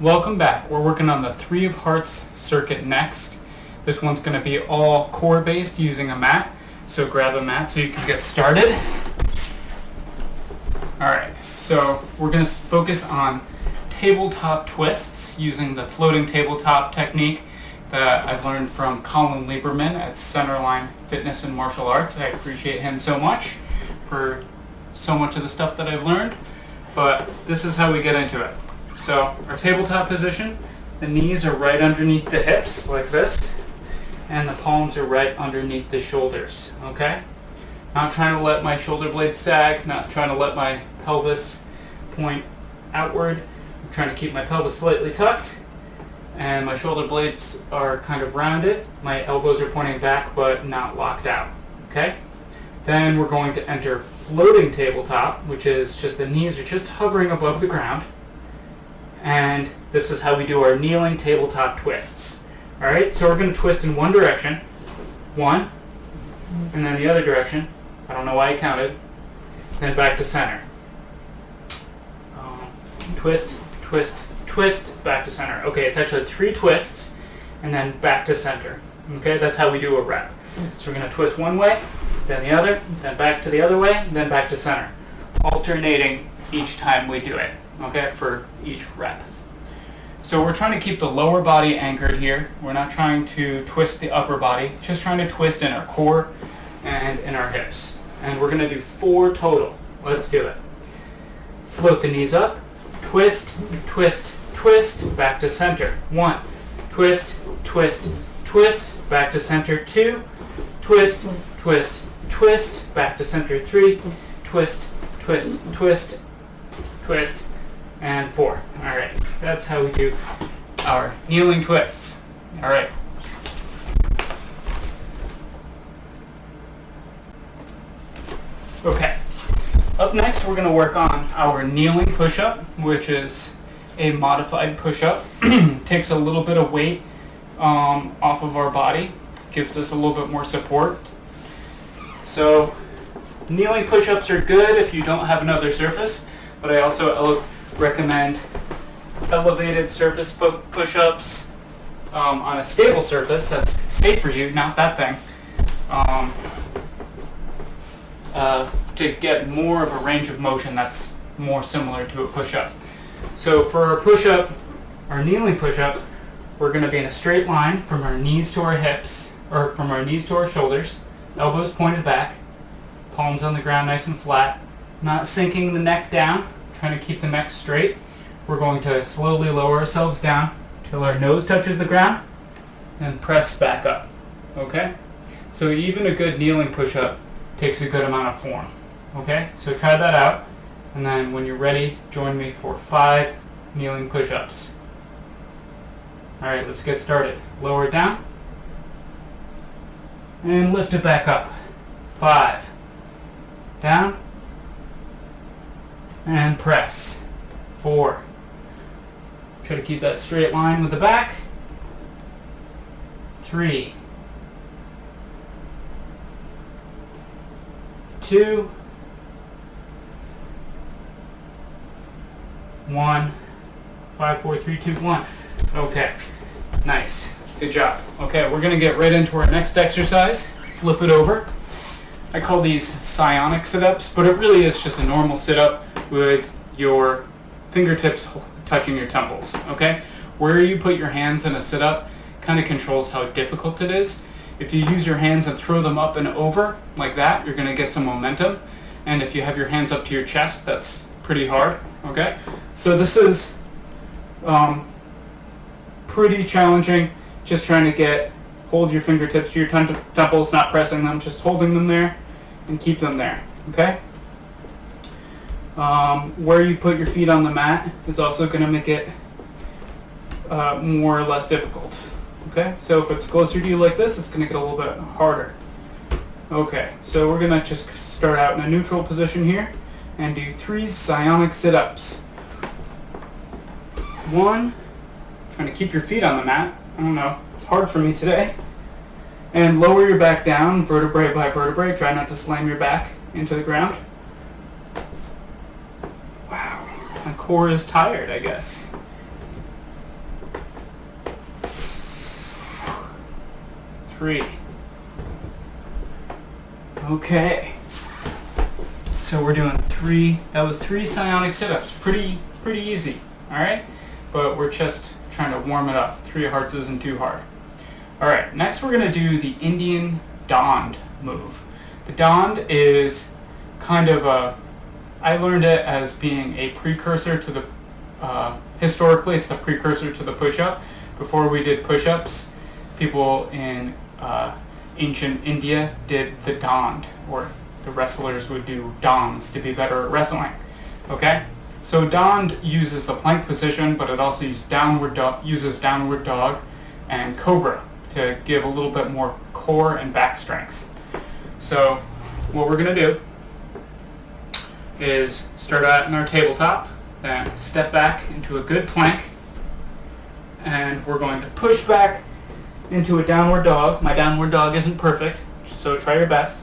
Welcome back. We're working on the 3 of Hearts circuit next. This one's going to be all core based using a mat. So grab a mat so you can get started. Alright, so we're going to focus on tabletop twists using the floating tabletop technique that I've learned from Colin Lieberman at Centerline Fitness and Martial Arts. I appreciate him so much for so much of the stuff that I've learned. But this is how we get into it. So our tabletop position, the knees are right underneath the hips like this, and the palms are right underneath the shoulders, okay? Not trying to let my shoulder blades sag, not trying to let my pelvis point outward. I'm trying to keep my pelvis slightly tucked, and my shoulder blades are kind of rounded. My elbows are pointing back but not locked out, okay? Then we're going to enter floating tabletop, which is just the knees are just hovering above the ground. And this is how we do our kneeling tabletop twists. Alright, so we're going to twist in one direction. One, and then the other direction. I don't know why I counted. Then back to center. Twist, twist, twist, back to center. Okay, it's actually 3 twists, and then back to center. Okay, that's how we do a rep. So we're going to twist one way, then the other, then back to the other way, then back to center. Alternating each time we do it. Okay, for each rep. So we're trying to keep the lower body anchored here. We're not trying to twist the upper body, just trying to twist in our core and in our hips. And we're going to do 4 total. Let's do it. Float the knees up, twist, twist, twist, back to center. 1, twist, twist, twist, back to center. 2, twist, twist, twist, back to center. 3, twist, twist, twist, twist, and 4. Alright, that's how we do our kneeling twists. Alright. Okay. Up next, we're going to work on our kneeling push-up, which is a modified push-up. Takes a little bit of weight off of our body, gives us a little bit more support. So, kneeling push-ups are good if you don't have another surface, but I also recommend elevated surface push-ups on a stable surface that's safe for you, not that thing, to get more of a range of motion that's more similar to a push-up. So for our push-up, our kneeling push-up, we're going to be in a straight line from our knees to our hips, or from our knees to our shoulders, elbows pointed back, palms on the ground nice and flat, not sinking the neck down, trying to keep the neck straight. We're going to slowly lower ourselves down till our nose touches the ground and press back up. Okay? So even a good kneeling push-up takes a good amount of form. Okay? So try that out, and then when you're ready, join me for 5 kneeling push-ups. Alright, let's get started. Lower it down and lift it back up. 5. Down and press. 4. Try to keep that straight line with the back. 3. 2. 1. 5, 4, 3, 2, 1. Okay. Nice. Good job. Okay, we're going to get right into our next exercise. Flip it over. I call these Psyionic Sit Ups, but it really is just a normal sit-up with your fingertips touching your temples, okay? Where you put your hands in a sit-up kind of controls how difficult it is. If you use your hands and throw them up and over like that, you're going to get some momentum. And if you have your hands up to your chest, that's pretty hard, okay? So this is pretty challenging, just trying to hold your fingertips to your temples, not pressing them, just holding them there and keep them there, okay? Where you put your feet on the mat is also going to make it more or less difficult, okay? So if it's closer to you like this, it's going to get a little bit harder. Okay, so we're going to just start out in a neutral position here and do 3 Psyionic Sit Ups. 1, trying to keep your feet on the mat. I don't know, it's hard for me today. And lower your back down, vertebrae by vertebrae. Try not to slam your back into the ground. Wow, my core is tired, I guess. 3. Okay. So we're doing 3. That was 3 Psyionic Sit Ups. Pretty easy. Alright? But we're just trying to warm it up. 3 hearts isn't too hard. Alright, next we're going to do the Indian Dond move. The Dond is kind of I learned it as being a precursor to the, historically it's the precursor to the push-up. Before we did push-ups, people in ancient India did the Dond, or the wrestlers would do Donds to be better at wrestling. Okay? So Dond uses the plank position, but it also uses downward dog and cobra to give a little bit more core and back strength. So what we're going to do is start out in our tabletop, then step back into a good plank, and we're going to push back into a downward dog. My downward dog isn't perfect, so try your best.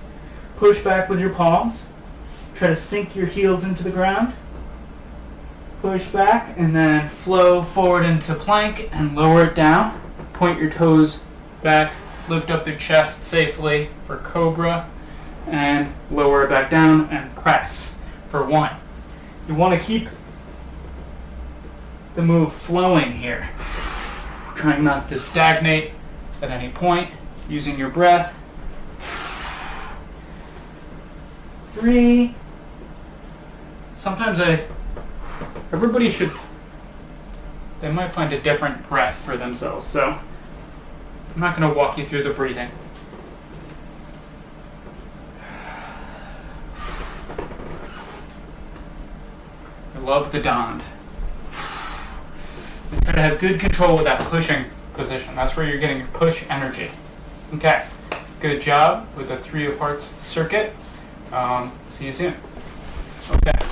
Push back with your palms. Try to sink your heels into the ground. Push back, and then flow forward into plank and lower it down. Point your toes back, lift up the chest safely for cobra, and lower it back down and press for 1. You want to keep the move flowing here, trying not to stagnate at any point, using your breath. 3. Sometimes everybody they might find a different breath for themselves, so I'm not going to walk you through the breathing. I love the Dond. And try to have good control with that pushing position. That's where you're getting your push energy. Okay, good job with the 3 of Hearts circuit. See you soon. Okay.